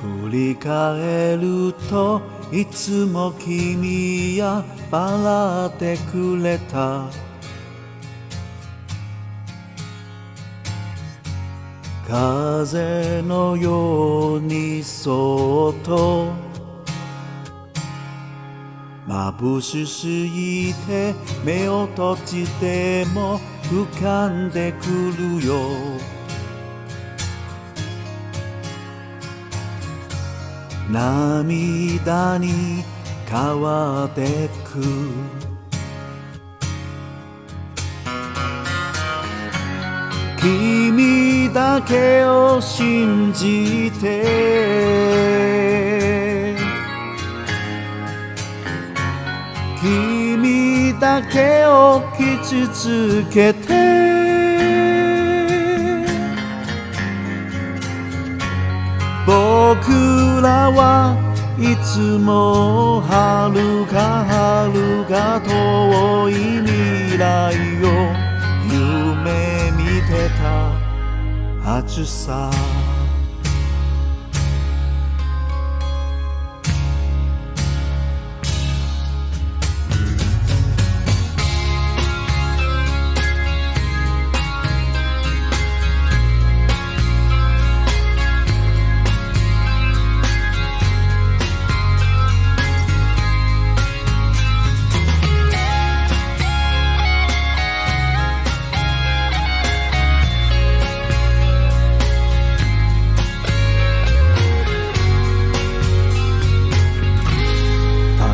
振り返るといつも君や笑ってくれた。風のようにそっと眩しすぎて目を閉じても浮かんでくるよ。涙に変わってく。君だけを信じて、君だけを傷つけて、僕らはいつも遥か遥か遠い未来を夢見てたはずさ。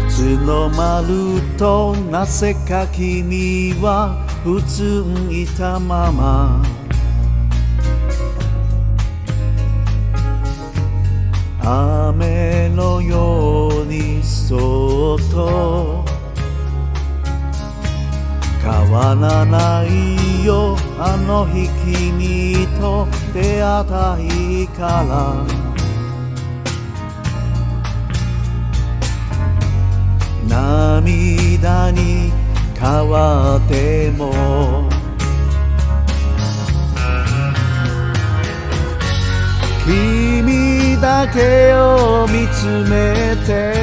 立ち止まるとなぜか君はうつむいたまま、雨のようにそっと変わらないよ。あの日君と出会った日から涙に変わっても君だけを見つめて、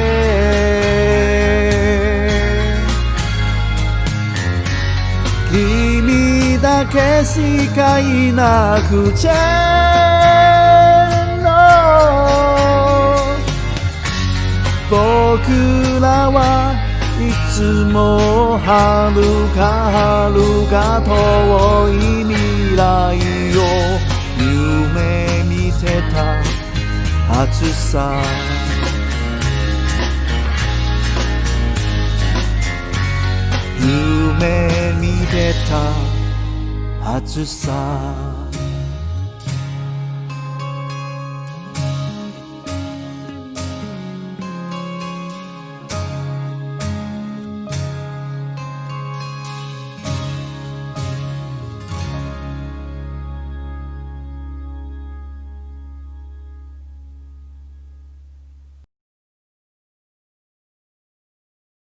君だけしかいなくちゃ僕らはいつも遥か遥か遠い未来を夢見てたはずさ。夢見てたはずさ。